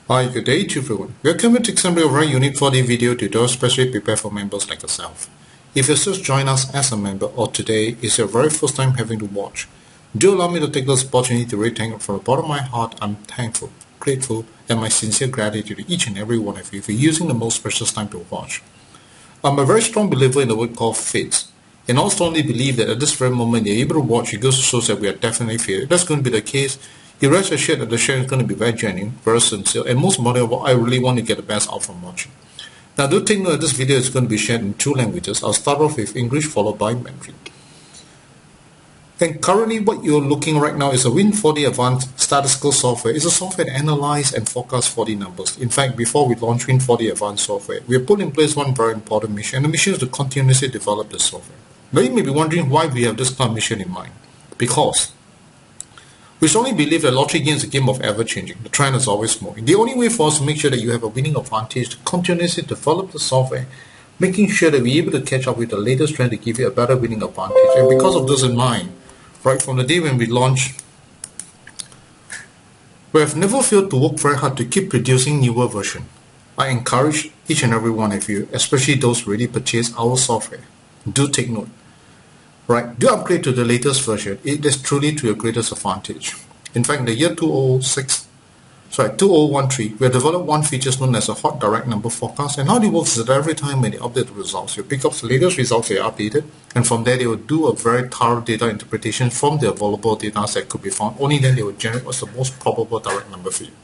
Hi, good day to everyone. Welcome to assembly of our Win4D video tutorial specially prepared for members like yourself. If you just join us as a member or today is your very first time having to watch, do allow me to take this opportunity to really thank from the bottom of my heart. I'm thankful, grateful, and my sincere gratitude to each and every one of you for using the most precious time to watch. I'm a very strong believer in the word called fate, and I strongly believe that at this very moment you're able to watch, it goes to show that we are definitely fair. If that's going to be the case, you rest assured that the sharing is going to be very genuine, very sincere, and most importantly, I really want to get the best out from watching. Now do take note that this video is going to be shared in 2 languages. I'll start off with English followed by Mandarin. And currently what you're looking right now is a Win4D Advance Statistical Software. It's a software that analyzes and forecasts 4D numbers. In fact, before we launch Win4D Advance Software, we have put in place one very important mission, and the mission is to continuously develop the software. Now you may be wondering why we have this kind of mission in mind. Because we strongly believe that lottery game is a game of ever-changing. The trend is always moving. The only way for us to make sure that you have a winning advantage to continuously develop the software, making sure that we're able to catch up with the latest trend to give you a better winning advantage. And because of this in mind, right from the day when we launched, we have never failed to work very hard to keep producing newer versions. I encourage each and every one of you, especially those who already purchased our software, do take note. Right, do upgrade to the latest version. It is truly to your greatest advantage. In fact, in the year 2013, we have developed one feature known as a hot direct number forecast. And how it works is that every time when they update the results, you pick up the latest results they are updated, and from there they will do a very thorough data interpretation from the available data that could be found. Only then they will generate what's the most probable direct number for you.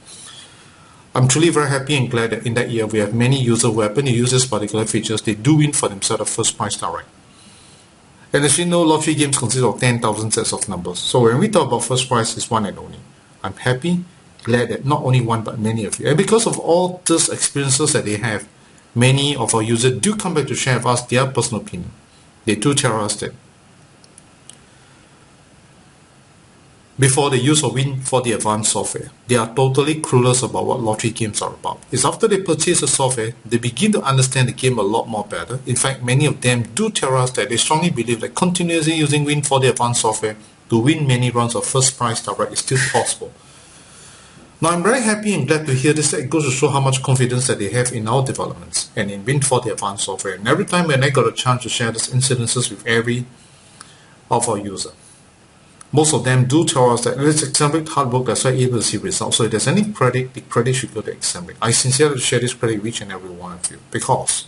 I'm truly very happy and glad that in that year we have many users who happen to use this particular features. They do win for themselves the first prize direct. And as you know, lottery games consist of 10,000 sets of numbers. So when we talk about first prize, it's one and only. I'm happy, glad that not only one but many of you. And because of all these experiences that they have, many of our users do come back to share with us their personal opinion. They do tell us that before the use of Win4D Advance Software, they are totally clueless about what lottery games are about. It's after they purchase the software, they begin to understand the game a lot more better. In fact, many of them do tell us that they strongly believe that continuously using Win4D Advance Software to win many rounds of first prize direct is still possible. Now, I'm very happy and glad to hear this. That it goes to show how much confidence that they have in our developments and in Win4D Advance Software. And every time when I got a chance to share these incidences with every of our users, most of them do tell us that it's assembly hard work that's why able to see results. So if there's any credit, the credit should go to assembly. I sincerely share this credit with each and every one of you, because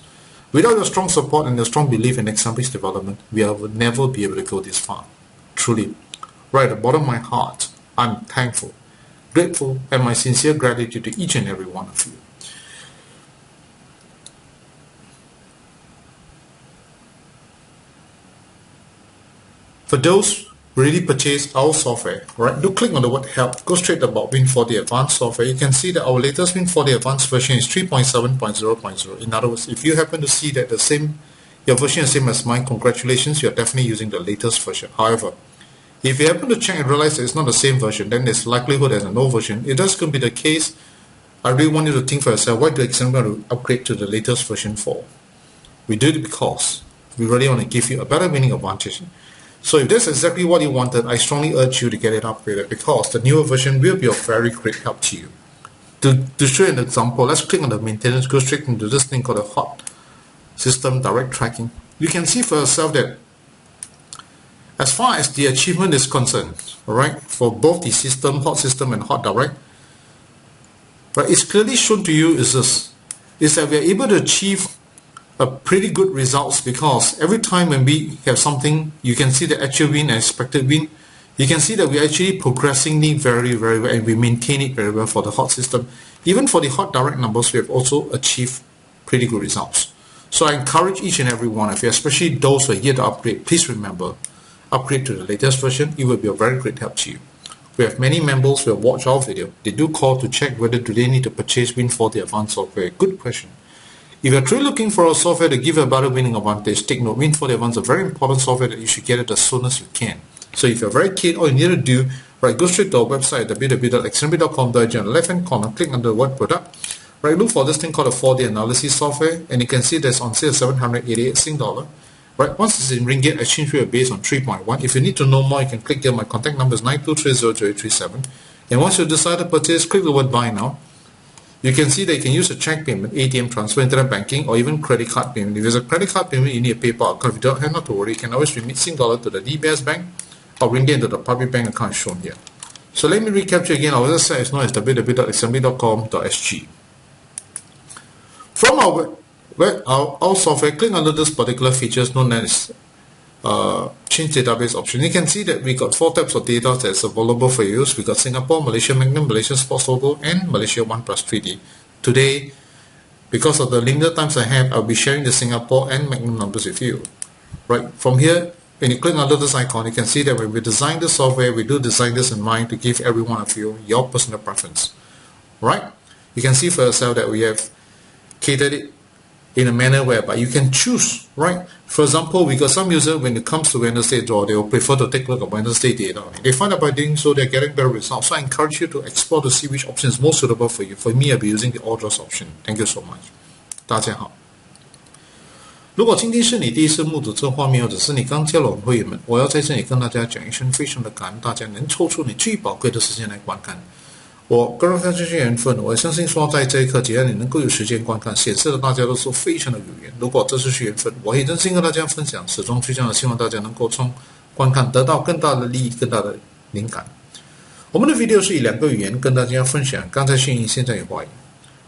without your strong support and your strong belief in assembly's development, we would never be able to go this far. Truly, right at the bottom of my heart, I'm thankful, grateful, and my sincere gratitude to each and every one of you. For those really purchase our software, right? Do click on the word help, go straight about Win4D Advanced Software. You can see that our latest Win4D Advanced version is 3.7.0.0. In other words, if you happen to see that your version is the same as mine, congratulations, you're definitely using the latest version. However, if you happen to check and realize that it's not the same version, then there's likelihood there's an old version. If that's going to be the case, I really want you to think for yourself, why do you want to upgrade to the latest version for? We do it because we really want to give you a better winning advantage. So if that's exactly what you wanted, I strongly urge you to get it upgraded, because the newer version will be of very great help to you. To show you an example, let's click on the maintenance, go straight into this thing called the hot system direct tracking. You can see for yourself that as far as the achievement is concerned, alright, for both the system, hot system and hot direct, right, it's clearly shown to you is that we are able to achieve a pretty good results, because every time when we have something, you can see the actual win and expected win. You can see that we are actually progressingly very well, and we maintain it very well for the hot system. Even for the hot direct numbers, we have also achieved pretty good results. So I encourage each and every one of you, especially those who are here to upgrade, please remember, upgrade to the latest version. It will be a very great help to you. We have many members who have watched our video. They do call to check whether do they need to purchase Win4D Advanced Software. Good question. If you're truly looking for a software to give you a better winning advantage, take note, Win4D Advance is a very important software that you should get it as soon as you can. So if you're very keen, all you need to do, right, go straight to our website, www.xmb.com.au. On the left hand corner, click on the word product. Right, look for this thing called a 4D analysis software, and you can see that's on sale 788 Sing dollar. Right, once it's in ringgit, exchange rate based on 3.1. If you need to know more, you can click here. My contact number is 92300837. And once you decide to purchase, click the word buy now. You can see that you can use a check payment, ATM transfer, internet banking, or even credit card payment. If there's a credit card payment, you need a PayPal account. If you don't have, not to worry, you can always remit Sing$ to the DBS bank or ringgit into the public bank account shown here. So let me recapture again. Our website is known as www.assembly.com.sg. From our software, click under this particular features known as change database option. You can see that we got 4 types of data that's available for use. We got Singapore, Malaysia Magnum, Malaysia Sports Logo, and Malaysia 1+3D. Today, because of the limited times I have, I'll be sharing the Singapore and Magnum numbers with you. Right, from here, when you click under this icon, you can see that when we design the software, we do design this in mind to give every one of you your personal preference. Right, you can see for yourself that we have catered it in a manner whereby you can choose, right? For example, we got some users when it comes to Wednesday draw, they will prefer to take a look at Wednesday data. They find out by doing so they're getting better results. So I encourage you to explore to see which option is most suitable for you. For me, I'll be using the all draws option. Thank you so much. 大家好。如果今天是你第一次目睹这个画面，或者是你刚加入我们会员们，我要在这里跟大家讲一声非常的感恩大家能抽出你最宝贵的时间来观看。我个人非常相信缘分，我相信说在这一刻，只要你能够有时间观看，显示的大家都是非常的有缘。如果这是缘分，我也真心跟大家分享，始终最重要的希望大家能够从观看得到更大的利益、更大的灵感。我们的 video 是以2个语言跟大家分享，刚才讯息，现在有华语。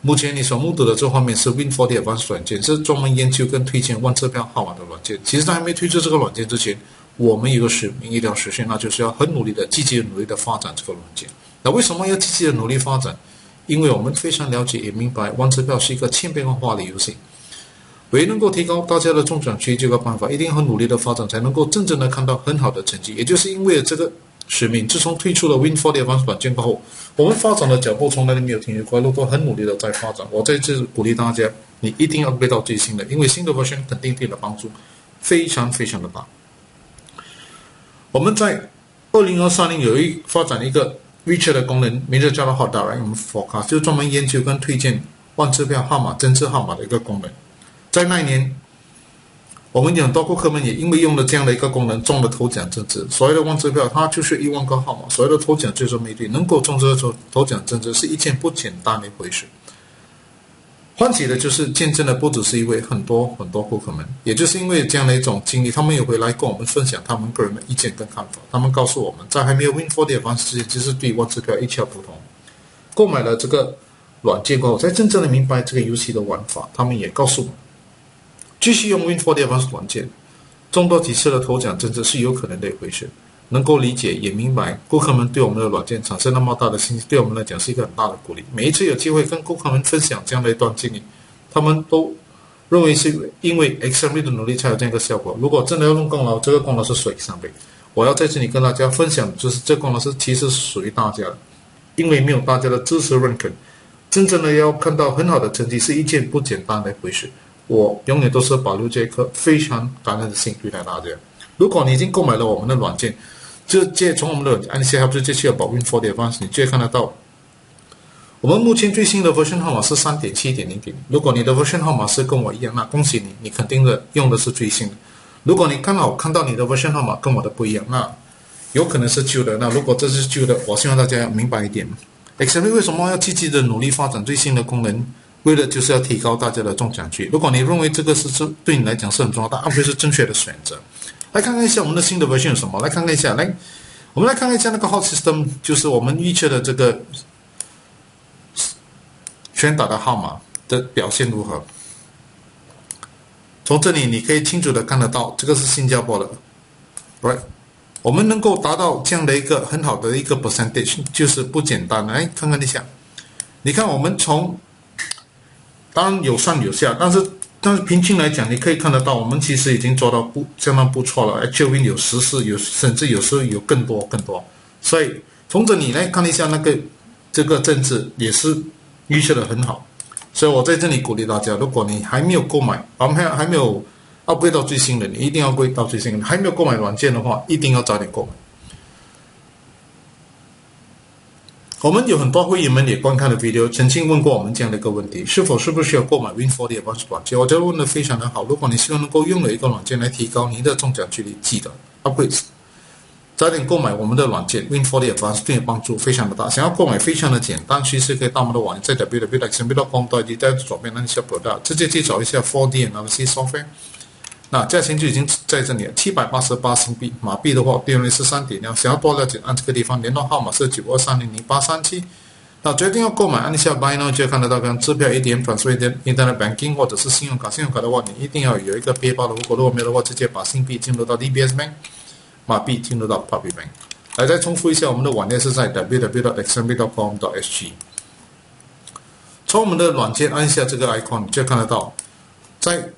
目前你所目睹的这画面是 Win4D Advance 软件，是专门研究跟推荐万车票号码的软件。其实在还没推出这个软件之前，我们有个使命一定要实现，那就是要很努力的、积极的努力的发展这个软件。那为什么要积极的努力发展？因为我们非常了解也明白，万车票是一个千变万化的游戏。唯一能够提高大家的中奖率这个办法，一定要很努力的发展，才能够真正的看到很好的成绩。也就是因为这个使命，自从推出了 Win4D Advance 软件过后，我们发展的脚步从来都没有停过，都很努力的在发展。我在这鼓励大家，你一定要upgrade到最新的，因为新的 version 肯定对你的帮助非常非常的大。我们在2023年发展一个 WeChat 的功能，名字叫做 derive forecast， 就是专门研究跟推荐万车票号码、增值号码的一个功能。在那一年，我们有很多顾客们也因为用了这样的一个功能中了头奖增值。所谓的万车票，它就是1万个号码，所谓的头奖最终没对，能够中这个头奖增值是一件不简单的一回事。欢喜的就是见证的不只是一位很多顾客们，也就是因为这样的一种经历，他们也回来跟我们分享他们个人的意见跟看法。他们告诉我们，在还没有 Win4D Advance 之前，其实对万车票一窍不通。购买了这个软件过后，才真正的明白这个游戏的玩法。他们也告诉我们，继续用 Win4D Advance 软件，中多几次的头奖增值是有可能的一回事。能够理解也明白顾客们对我们的软件产生那么大的信心，对我们来讲是一个很大的鼓励。每一次有机会跟顾客们分享这样的一段经历，他们都认为是因为 Assembly 的努力才有这样一个效果。如果真的要用功劳，这个功劳是属于 Assembly。我要在这里跟大家分享，就是这功劳是其实是属于大家的，因为没有大家的支持认可，真正的要看到很好的成绩是一件不简单的一回事。我永远都是保留这一颗非常感恩的心对待大家。如果你已经购买了我们的软件，从我们的按下这期的保 Win4D Advance， 你就会看得到，我们目前最新的 version 号码是 3.7.0.0。如果你的 version 号码是跟我一样，那恭喜你，你肯定的用的是最新的。如果你刚好看到你的 version 号码跟我的不一样，那有可能是旧的。那如果这是旧的，我希望大家要明白一点 ，Assembly 为什么要积极的努力发展最新的功能？为了就是要提高大家的中奖率。如果你认为这个是对你来讲是很重要，但会是正确的选择。来看看一下我们的新的 version 有什么？来看看一下，我们来看看一下那个 Hot System， 就是我们预测的这个选打的号码的表现如何。从这里你可以清楚的看得到，这个是新加坡的 ，right？ 我们能够达到这样的一个很好的一个 percentage， 就是不简单。来看看一下，你看我们当然有上有下，但是平均来讲，你可以看得到，我们其实已经做到相当不错了。Actual Win 有14，甚至有时候有更多。所以从这里来看一下，这个政治也是预测的很好。所以我在这里鼓励大家，如果你还没有购买，还没有upgrade到最新的，你一定要upgrade到最新的。还没有购买软件的话，一定要早点购买。我们有很多会员们也观看了 video， 曾经问过我们这样的一个问题：是不需要购买 Win4D Advance 软件？我觉得问得非常的好。如果你希望能够用了一个软件来提高您的中奖几率，记得 upgrade 早点购买我们的软件 Win4D Advance 对你帮助非常的大。想要购买非常的简单，其实可以到我们的网站在 www.xmb.com.au 在左边按一下 Product， 直接去找一下 4D Advance Software。那价钱就已经在这里了，788新币，马币的话利润是3.2。想要多了解，按这个地方联络号码是92300837。那决定要购买，按一下 Buy Now 就会看得到，跟支票、ATM、transfer、Internet Banking 或者是信用卡。信用卡的话，你一定要有一个背包的户口，如果没有的话，直接把新币进入到 DBS Bank， 马币进入到 Public Bank。来，再重复一下，我们的网页是在 www.xmb.com.sg。从我们的软件按一下这个 icon， 你就看得到，在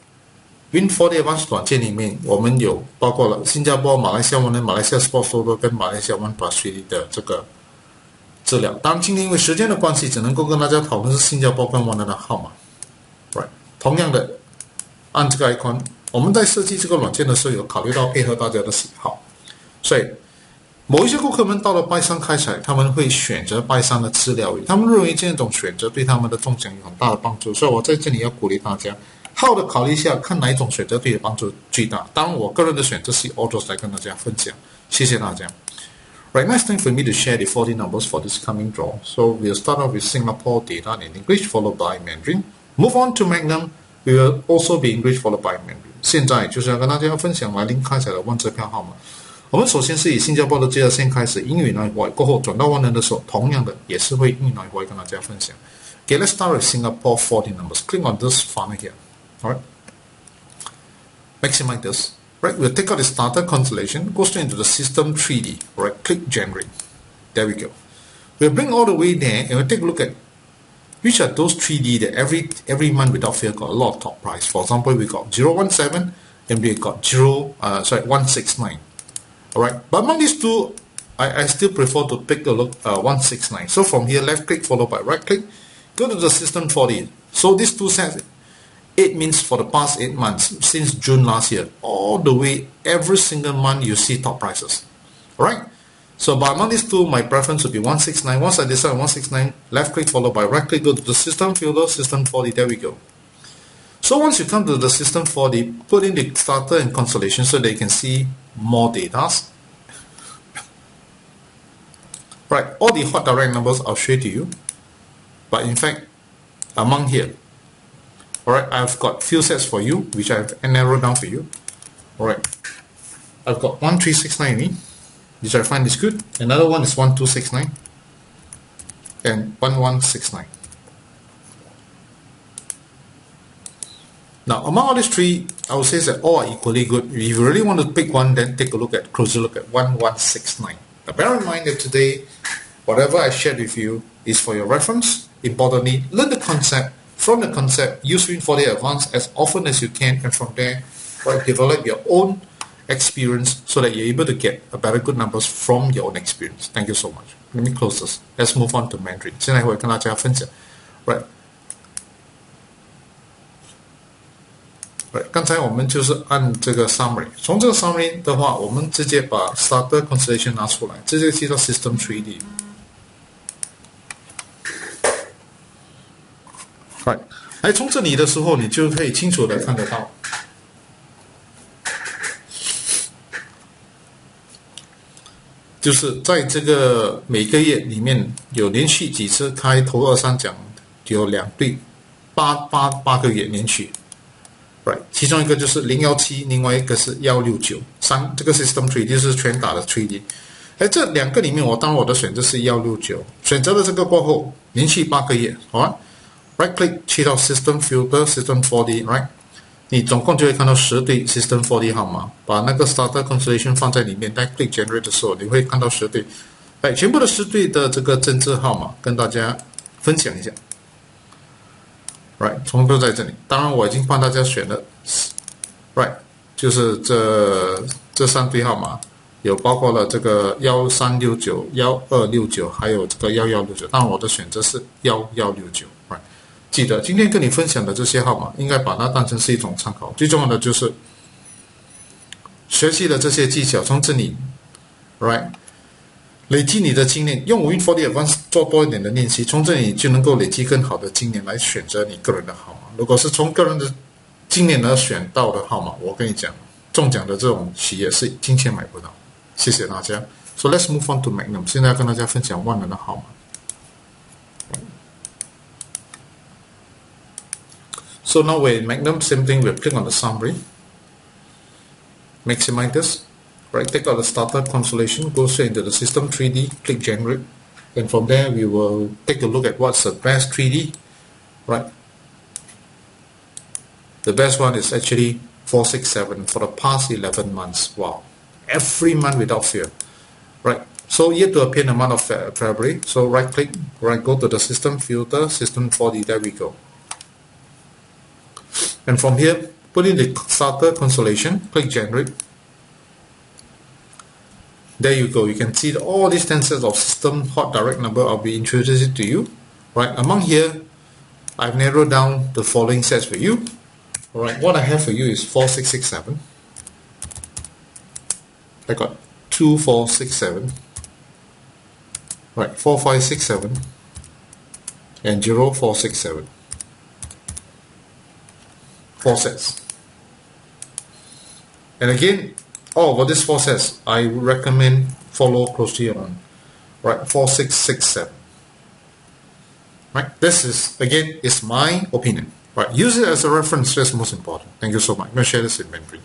Win4D Advance 软件里面，我们有包括了新加坡、马来西亚湾的马来西亚 Sports Logo 跟马来西亚湾 Prize 的这个资料。当然，今天因为时间的关系，只能够跟大家讨论是新加坡跟湾的号码。Right， 同样的，按这个 icon， 我们在设计这个软件的时候，有考虑到配合大家的喜好，所以某一些顾客们到了拜三开采，他们会选择拜三的资料，他们认为这种选择对他们的中奖有很大的帮助。所以我在这里要鼓励大家，好好的考虑一下，看哪一种选择对你的帮助最大。当然，我个人的选择是 Autos 来跟大家分享，谢谢大家。Right, now it's time for me to share the 40 numbers for this coming draw. So we'll start off with Singapore data in English, followed by Mandarin. Move on to Magnum, we will also be English, followed by Mandarin. 现在就是要跟大家分享来临开采的万支票号码。我们首先是以新加坡的这条线开始，英语来回过后转到万能的时候，同样的也是会英语来回跟大家分享。Okay, let's start with Singapore 40 numbers. Click on this funnel here. Alright. Maximize this. Right, we'll take out the starter constellation, go straight into the system 3D. Right, click generate. There we go. We'll bring all the way there and we'll take a look at which are those 3D that every month without fail got a lot of top price. For example, we got 017 and we got 169. Alright, but among these two, I still prefer to take a look 169. So from here, left click followed by right click, go to the system 4D. So these two sets, 8 means for the past 8 months, since June last year, all the way, every single month you see top prices. Alright? So by among these two, my preference would be 169. Once I decide 169, left click followed by right click, go to the system fielder, system 4D, there we go. So once you come to the system 4D, put in the starter and constellation so that you can see more data. Right, all the hot direct numbers I'll show to you. But in fact, among here, alright, I've got few sets for you, which I've narrowed down for you. Alright, I've got 1369, which I find is good. Another one is 1269 and 1169. Now, among all these three, I would say that all are equally good. If you really want to pick one, then take a closer look at 1169. Now, bear in mind that today, whatever I shared with you is for your reference. Importantly, learn the concept. From the concept, use Win4D Advance as often as you can, and from there, right, develop your own experience so that you're able to get a better good numbers from your own experience. Thank you so much. Let me close this. Let's move on to Mandarin. 现在会跟大家分享 Right, 刚才我们就是按这个 summary， 从这个 summary 的话，我们直接把 starter constellation 拿出来，直接去到 system 3D。Right， 来从这里的时候，你就可以清楚的看得到，就是在这个每个月里面有连续几次开头2、3奖，有2对8个月连续。Right， 其中一个就是017，另外一个是169。这个 System 3D 是全打的 3D。这两个里面，当然我的选择是169。选择了这个过后，连续8个月，好啊。Right click 去到 System Filter System 4D，Right， 你总共就会看到10对 System 4D 号码。把那个 Starter Constellation 放在里面，再 click Generate 的时候，你会看到10对。全部的10对的这个政治号码跟大家分享一下。Right， 全部在这里。当然，我已经帮大家选了 ，Right， 就是这3对号码，有包括了这个1369、1269，还有这个1169。当然，我的选择是1169。Right， 记得今天跟你分享的这些号码，应该把它当成是一种参考。最重要的就是学习的这些技巧，从这里 ，Right。累积你的经验，用 Win4D Advance 做多一点的练习，从这里就能够累积更好的经验来选择你个人的号码。如果是从个人的经验而选到的号码，我跟你讲，中奖的这种喜悦是金钱买不到。谢谢大家。So let's move on to Magnum。现在跟大家分享万能的号码。So now with Magnum, same thing. We'll click on the summary, maximize this. Right, take out the starter constellation, go straight into the system 3D, click generate, and from there we will take a look at what's the best 3D. Right, the best one is actually 467 for the past 11 months. Wow, every month without fail. Right, so yet to appear in the month of February. So right click, right, go to the system filter, system 4D. There we go. And from here, put in the starter constellation, click generate. There you go. You can see that all these 10 sets of system hot direct number I'll be introducing to you. Right, among here, I've narrowed down the following sets for you. Alright, what I have for you is 4667. I got 2467. Right, 4567 and 0467. 4 sets. And again, all of these 4 sets, I recommend follow closely on. Right, 4667. Right, this is again is my opinion. Right, use it as a reference. That's most important. Thank you so much. I'm going to share this inventory.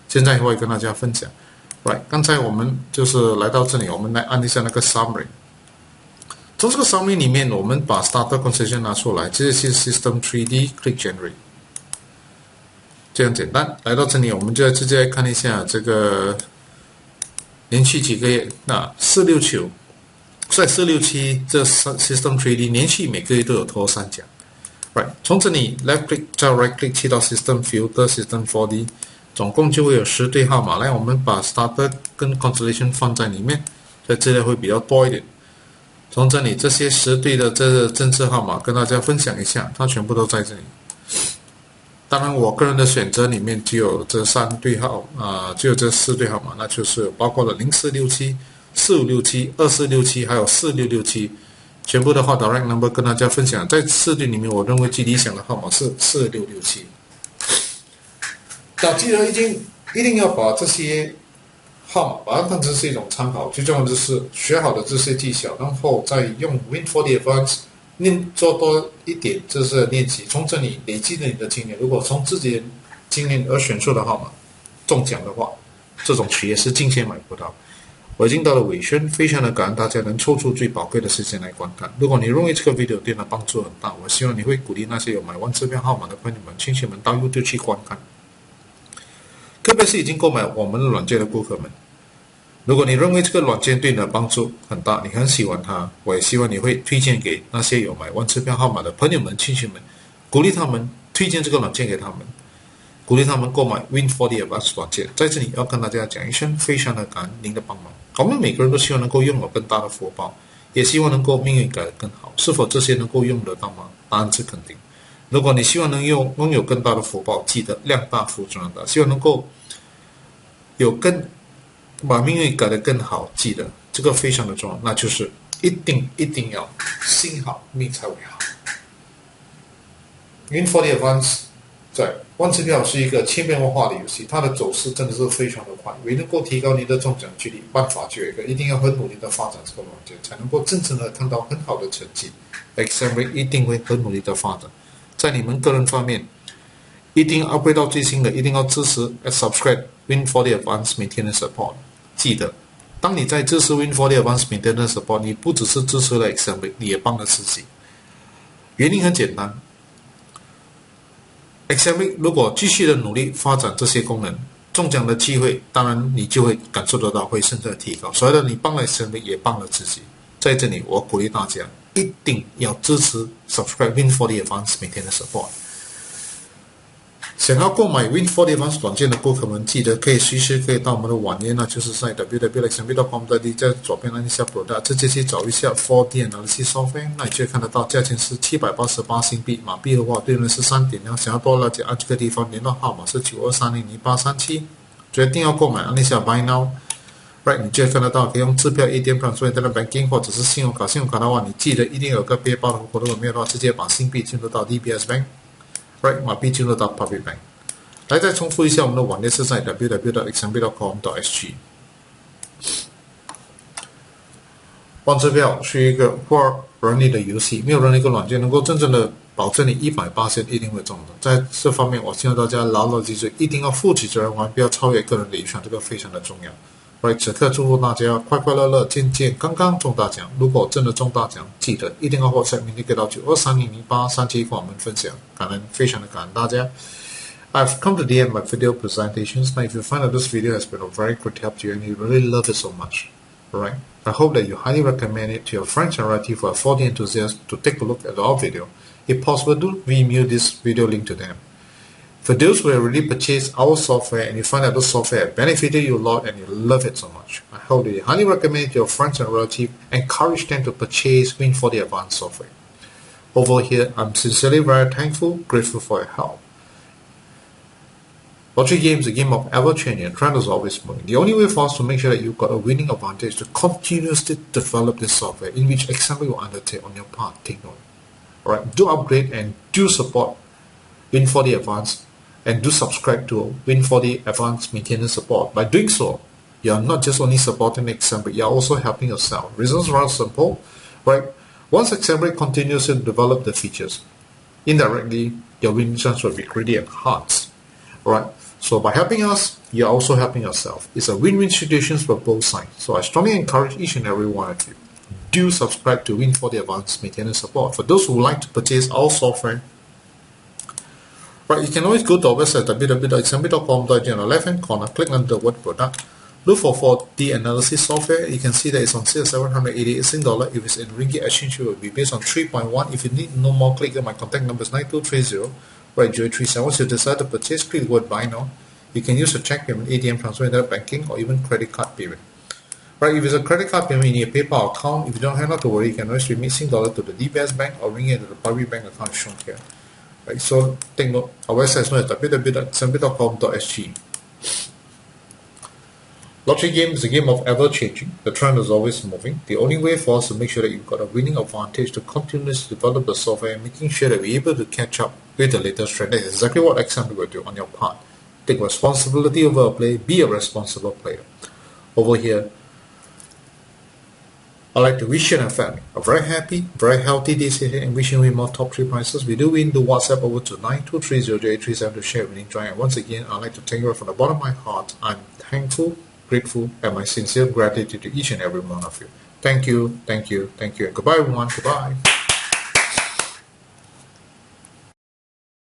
现在会跟大家分享。Right， 刚才我们就是来到这里，我们来按一下那个 summary。从这个 summary 里面，我们把 starter constellation 拿出来，这是 system 3D click generate。这样简单，来到这里，我们就直接看一下这个连续几个月。那469，在467这 System 3D 连续每个月都有拖3奖。Right， 从这里 left click 再 right click 去到 System Filter System 4D， 总共就会有10对号码。来，我们把 Starter 跟 Constellation 放在里面，所以资料会比较多一点。从这里这些10对的这个正式号码跟大家分享一下，它全部都在这里。当然，我个人的选择里面只有这3对号只有这4对号码，那就是包括了0467、4567、2467，还有4667，全部的话 direct number 跟大家分享。在4对里面，我认为最理想的号码是4667。那记得一定要把这些号码把它当成是一种参考，最重要的是学好的这些技巧，然后再用 Win4D Advance。做多一点，这是练习。从这里累积了你的经验。如果从自己的经验而选出的号码中奖的话，这种企业是金钱买不到。我已经到了尾声，非常的感恩大家能抽出最宝贵的时间来观看。如果你认为这个 video 对你的帮助很大，我希望你会鼓励那些有买完支票号码的朋友们、亲戚们到 YouTube 去观看。特别是已经购买我们的软件的顾客们。如果你认为这个软件对你的帮助很大，你很喜欢它，我也希望你会推荐给那些有买完支票号码的朋友们、亲戚们，鼓励他们推荐这个软件给他们，鼓励他们购买 Win4D Advance 软件。在这里要跟大家讲一声，非常的感恩您的帮忙。我们每个人都希望能够拥有更大的福报，也希望能够命运改得更好。是否这些能够用得到吗？答案是肯定。如果你希望能拥有更大的福报，记得量大福中大，希望能够把命运改得更好，记得这个非常的重要，那就是一定要心好命才会好。Win4D Advance 在玩支票是一个千变万化的游戏，它的走势真的是非常的快，为能够提高你的中奖几率，办法就有一个，一定要很努力的发展这个软件，才能够真正的看到很好的成绩。Exam 一定会很努力的发展，在你们个人方面，一定要 upgrade 到最新的，一定要支持 subscribe Win4D Advance Maintenance Support。记得，当你在支持 Win4D Advance Maintenance Support， 你不只是支持了 Exam， 你也帮了自己。原因很简单 ，Exam 如果继续的努力发展这些功能，中奖的机会，当然你就会感受得到会甚至的提高。所以呢，你帮了 Exam 也帮了自己。在这里，我鼓励大家一定要支持 subscribe Win4D Advance Maintenance Support。想要购买 Win4D Advance 软件的顾客们，记得随时可以到我们的网页，那就是在 www.xmb.com.d， 在左边按一下 Product， 直接去找一下 4D Analysis Software， 那你就会看得到价钱是788新币，马币的话对应是3.0。想要多了解，按这个地方联络号码是92300837，决定要购买，按一下 Buy Now。Right， 你就会看得到可以用支票、ATM transfer、Internet Banking 或者是信用卡。信用卡的话，你记得一定有个背包的户口，如果没有的话，直接把新币进入到 DBS Bank。Right， 马币进入到 Public Bank。来，再重复一下，我们的网页是在 www.xmb.com.sg。王之票是一个不人力的游戏，没有任何一个软件能够真正的保证你100%一定会中的。在这方面，我希望大家牢牢记住，一定要负起责任，不要超越个人的预算，这个非常的重要。此刻祝福大家快快乐乐、健健康康中大奖。如果真的中大奖，记得一定要WhatsApp明天给到923008371跟我们分享，感恩，非常的感恩大家。I've come to the end of my video presentations. Now, if you find that this video has been of very great help to you and you really love it so much, alright, I hope that you highly recommend it to your friends and relatives who are 4D enthusiasts to take a look at our video. If possible, do email this video link to them. For those who have already purchased our software and you find that the software benefited you a lot and you love it so much, I hope that you highly recommend it to your friends and relatives and encourage them to purchase Win4D Advance Software. Over here, I'm sincerely very thankful, grateful for your help. Lottery game is a game of ever-changing and trend is always moving. The only way for us to make sure that you've got a winning advantage is to continuously develop this software, in which example you undertake on your part. Take note. Alright, do upgrade and do support Win4D Advance and do subscribe to Win4D Advance Maintenance Support. By doing so, you are not just only supporting example, you are also helping yourself. Reasons are rather simple. Right? Once example continues to develop the features, indirectly your win chance will be greatly enhanced. Alright? So by helping us, you're also helping yourself. It's a win-win situation for both sides. So I strongly encourage each and every one of you. Do subscribe to Win4D Advanced Maintenance Support. For those who would like to purchase our software, right, you can always go to our website www.example.com.gn on the left-hand corner, click on the word product, look for 4D analysis software. You can see that it's on sale $788 Sing. If it's in ringgit, exchange rate will be based on 3.1. If you need no more, click on my contact number is 9230. Right, 037. Once you decide to purchase, click the word buy now. You can use a check payment, ATM transfer, internet banking, or even credit card payment. Right, if it's a credit card payment, you need a PayPal account. If you don't have not to worry, you can always remit Sing dollar to the DBS bank or ring it to the public bank account shown here. Right, so take note, our website is known as www.example.com.sg. Lottery game is a game of ever-changing. The trend is always moving. The only way for us to make sure that you've got a winning advantage to continuously develop the software and making sure that we're able to catch up with the latest trend. That's exactly what example will do on your part. Take responsibility over a play. Be a responsible player. Over here, I'd like to wish you and your family a very happy, very healthy day and wishing you more top 3 prizes. We do win the WhatsApp over to 92300837 to share winning joy. And once again, I'd like to thank you from the bottom of my heart. I'm thankful, grateful, and my sincere gratitude to each and every one of you. Thank you, thank you, thank you, and goodbye everyone, goodbye.